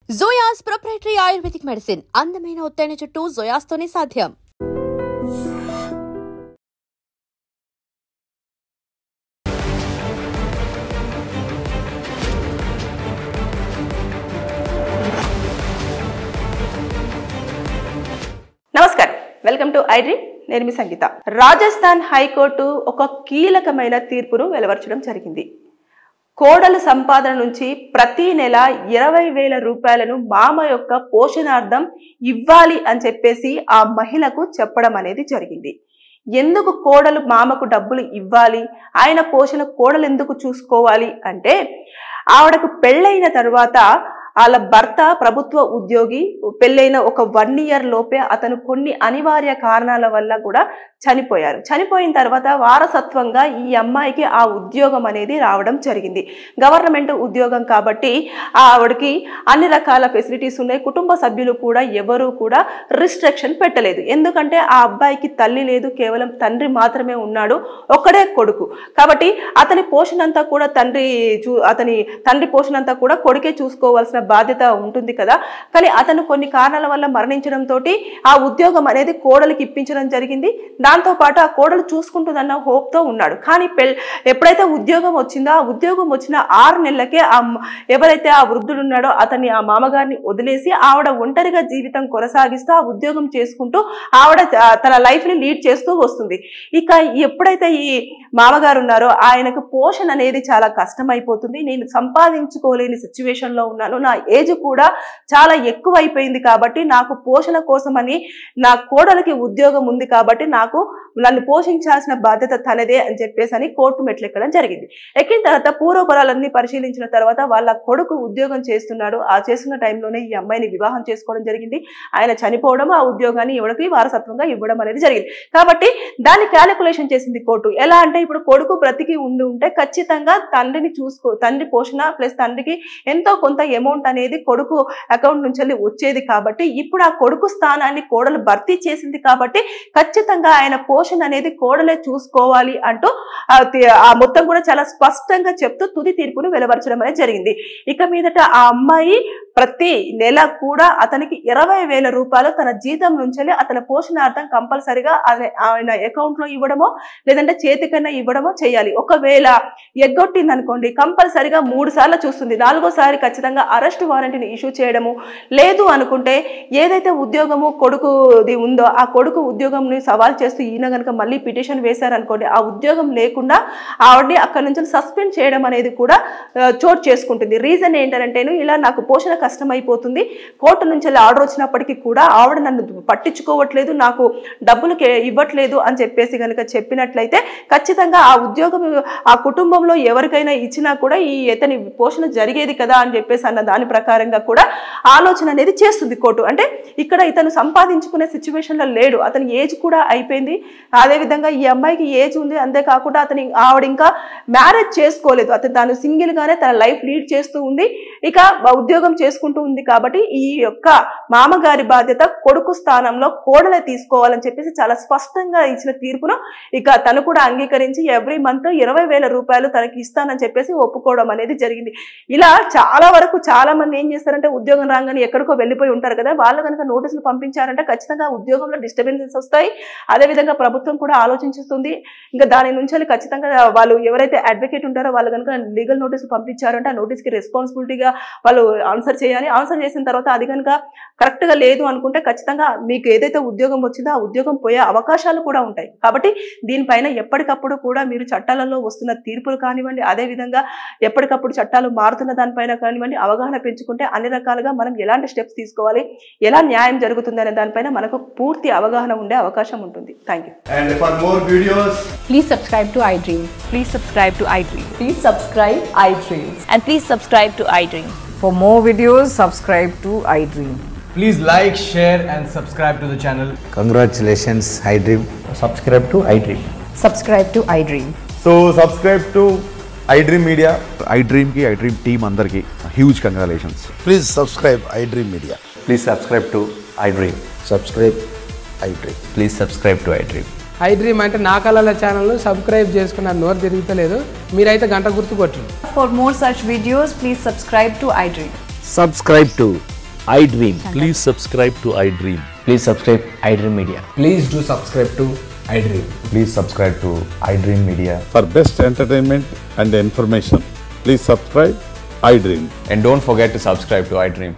Zoya's proprietary Ayurvedic medicine. అందమైన ఒత్తైన చుట్టూ జోయాస్ తోనే సాధ్యం. నమస్కారం, వెల్కమ్ టు ఐడ్రీమ్. నేను మీ సంగీత. రాజస్థాన్ హైకోర్టు ఒక కీలకమైన తీర్పును వెలువరించడం జరిగింది. కోడలు సంపాదన నుంచి ప్రతి నెల 20,000 రూపాయలను మామ యొక్క పోషణార్థం ఇవ్వాలి అని చెప్పేసి ఆ మహిళకు చెప్పడం అనేది జరిగింది. ఎందుకు కోడలు మామకు డబ్బులు ఇవ్వాలి, ఆయన పోషణ కోడలు ఎందుకు చూసుకోవాలి అంటే, ఆవిడకు పెళ్ళైన తర్వాత వాళ్ళ భర్త ప్రభుత్వ ఉద్యోగి, పెళ్ళైన ఒక 1 year లోపే అతను కొన్ని అనివార్య కారణాల వల్ల కూడా చనిపోయారు. చనిపోయిన తర్వాత వారసత్వంగా ఈ అమ్మాయికి ఆ ఉద్యోగం అనేది రావడం జరిగింది. గవర్నమెంట్ ఉద్యోగం కాబట్టి ఆవిడకి అన్ని రకాల ఫెసిలిటీస్ ఉన్నాయి. కుటుంబ సభ్యులు కూడా ఎవరు కూడా రిస్ట్రిక్షన్ పెట్టలేదు. ఎందుకంటే ఆ అబ్బాయికి తల్లి లేదు, కేవలం తండ్రి మాత్రమే ఉన్నాడు, ఒక్కడే కొడుకు. కాబట్టి అతని పోషణ అంతా కూడా అతని తండ్రి పోషణ అంతా కూడా కొడుకే చూసుకోవాల్సిన బాధ్యత ఉంటుంది కదా. కానీ అతను కొన్ని కారణాల వల్ల మరణించడంతో ఆ ఉద్యోగం అనేది కోడలికి ఇప్పించడం జరిగింది. దాంతో పాటు ఆ కోడలు చూసుకుంటుందన్న హోప్ తో ఉన్నాడు. కానీ ఎప్పుడైతే ఉద్యోగం వచ్చిందో, ఆ ఉద్యోగం వచ్చిన 6 నెలలకే ఎవరైతే ఆ వృద్ధుడు ఉన్నాడో అతన్ని, ఆ మామగారిని వదిలేసి ఆవిడ ఒంటరిగా జీవితం కొనసాగిస్తూ ఆ ఉద్యోగం చేసుకుంటూ ఆవిడ తన లైఫ్ ని లీడ్ చేస్తూ వస్తుంది. ఇక ఎప్పుడైతే ఈ మామగారు ఉన్నారో ఆయనకు పోషణ అనేది చాలా కష్టమైపోతుంది. నేను సంపాదించుకోలేని సిచ్యువేషన్ లో ఉన్నాను, నా ఏజ్ కూడా చాలా ఎక్కువ అయిపోయింది, కాబట్టి నాకు పోషణ కోసమని నా కోడలికి ఉద్యోగం ఉంది కాబట్టి నన్ను పోషించాల్సిన బాధ్యత తనదే అని చెప్పేసి అని కోర్టు మెట్లెక్కడం జరిగింది. ఎక్కిన తర్వాత పూర్వపరాలన్నీ పరిశీలించిన తర్వాత వాళ్ళ కొడుకు ఉద్యోగం చేస్తున్నాడు. ఆ చేస్తున్న టైంలోనే ఈ అమ్మాయిని వివాహం చేసుకోవడం జరిగింది. ఆయన చనిపోవడం, ఆ ఉద్యోగాన్ని ఎవరికి వారసత్వంగా ఇవ్వడం అనేది జరిగింది. కాబట్టి దాన్ని క్యాలిక్యులేషన్ చేసింది కోర్టు. ఎలా అంటే, ఇప్పుడు కొడుకు బ్రతికి ఉంటే ఖచ్చితంగా తండ్రి పోషణ ప్లస్ తండ్రికి ఎంతో కొంత అమౌంట్ అనేది కొడుకు అకౌంట్ నుంచి వచ్చేది. కాబట్టి ఇప్పుడు ఆ కొడుకు స్థానాన్ని కోడలు భర్తీ చేసింది కాబట్టి ఖచ్చితంగా ఆయన పోషణ అనేది కోడలే చూసుకోవాలి అంటూ ఆ మొత్తం కూడా చాలా స్పష్టంగా చెప్తూ తుది తీర్పును వెలువరచడం అనేది జరిగింది. ఇక మీదట ఆ అమ్మాయి ప్రతి నెల కూడా అతనికి 20,000 రూపాయలు తన జీతం నుంచి అతని పోషణార్థం కంపల్సరిగా ఆయన అకౌంట్ లో ఇవ్వడమో లేదంటే చేతికన్నా ఇవ్వడమో చేయాలి. ఒకవేళ ఎగ్గొట్టింది అనుకోండి, కంపల్సరిగా 3 సార్లు చూస్తుంది. 4వసారి ఖచ్చితంగా అరెస్ట్ వారెంట్ని ఇష్యూ చేయడము. లేదు అనుకుంటే ఏదైతే ఉద్యోగము కొడుకుది ఉందో ఆ కొడుకు ఉద్యోగంని సవాల్ చేస్తూ ఈయన కనుక మళ్ళీ పిటిషన్ వేశారనుకోండి, ఆ ఉద్యోగం లేకుండా ఆవిడని అక్కడి నుంచి సస్పెండ్ చేయడం అనేది కూడా చోటు చేసుకుంటుంది. రీజన్ ఏంటంటే, ఇలా నాకు పోషణ కష్టమైపోతుంది, కోర్టు నుంచి ఆర్డర్ వచ్చినప్పటికీ కూడా ఆవిడ నన్ను పట్టించుకోవట్లేదు, నాకు డబ్బులు ఇవ్వట్లేదు అని చెప్పేసి కనుక చెప్పినట్లయితే ఖచ్చితంగా ఆ ఉద్యోగం ఆ కుటుంబంలో ఎవరికైనా ఇచ్చినా కూడా ఇతని పోషణ జరిగేది కదా అని చెప్పేసి అన్న దాని ప్రకారంగా కూడా ఆలోచన అనేది చేస్తుంది కోర్టు. అంటే ఇక్కడ ఇతను సంపాదించుకునే సిచ్యువేషన్ లో లేడు, అతని ఏజ్ కూడా అయిపోయింది. అదేవిధంగా ఈ అమ్మాయికి ఏజ్ ఉంది, అంతేకాకుండా ఆవిడ ఇంకా మ్యారేజ్ చేసుకోలేదు, తాను సింగిల్ గానే తన లైఫ్ లీడ్ చేస్తూ ఉంది, ఇక ఉద్యోగం చేసుకుంటూ ఉంది. కాబట్టి ఈ యొక్క మామగారి బాధ్యత కొడుకు స్థానంలో కోడలే తీసుకోవాలని చెప్పేసి చాలా స్పష్టంగా ఇచ్చిన తీర్పును ఇక తను కూడా అంగీకరించి ఎవ్రీ మంత్ 20,000 రూపాయలు తనకి ఇస్తానని చెప్పేసి ఒప్పుకోవడం అనేది జరిగింది. ఇలా చాలా వరకు చాలా మంది ఏం చేస్తారంటే, ఉద్యోగం రాగానే ఎక్కడికో వెళ్ళిపోయి ఉంటారు కదా, వాళ్ళు కనుక నోటీసులు పంపించారంటే ఖచ్చితంగా ఉద్యోగంలో డిస్టర్బెన్సెస్ వస్తాయి. అదేవిధంగా ప్రభుత్వం కూడా ఆలోచించుతుంది. ఇంకా దాని నుంచి ఖచ్చితంగా వాళ్ళు ఎవరైతే అడ్వకేట్ ఉంటారో వాళ్ళు కనుక లీగల్ నోటీసులు పంపించారంటే ఆ నోటీస్కి రెస్పాన్సిబిలిటీగా వాళ్ళు ఆన్సర్ చేయాలి. ఆన్సర్ చేసిన తర్వాత అది కనుక కరెక్ట్ గా లేదు అనుకుంటే ఖచ్చితంగా మీకు ఏదైతే ఉద్యోగం వచ్చిందో ఆ ఉద్యోగం పోయే అవకాశాలు కూడా ఉంటాయి. కాబట్టి దీనిపైన ఎప్పటికప్పుడు కూడా మీరు చట్టాలలో వస్తున్న తీర్పులు కానివ్వండి, అదేవిధంగా ఎప్పటికప్పుడు చట్టాలు మారుతున్న దానిపైన కానివ్వండి అవగాహన పెంచుకుంటే అన్ని రకాలుగా మనం ఎలాంటి స్టెప్స్ తీసుకోవాలి, ఎలా న్యాయం జరుగుతుంది అనే దానిపైన మనకు పూర్తి అవగాహన ఉండే అవకాశం ఉంటుంది. Thank you. And for more videos, please subscribe to iDream. Please subscribe to iDream. Please subscribe iDream. And please subscribe to iDream. For more videos, subscribe to iDream. please like, share and subscribe to the channel. Congratulations, iDream. Subscribe to iDream. Subscribe to iDream. So subscribe to iDream Media. iDream ki iDream team andarki huge congratulations. Please subscribe iDream Media. Please subscribe to iDream. Subscribe iDream. Please subscribe to iDream. iDream అంటే నా కళల channel subscribe చేసుకున్న నోరు తిరుగుతలేదు, మీరైతే గంట గుర్తు కొట్టండి. For more such videos, please subscribe to iDream. Subscribe to iDream. Please subscribe to iDream. Please subscribe iDream Media. Please do subscribe to iDream. Please subscribe to iDream Media. For best entertainment and information, please subscribe iDream. And don't forget to subscribe to iDream.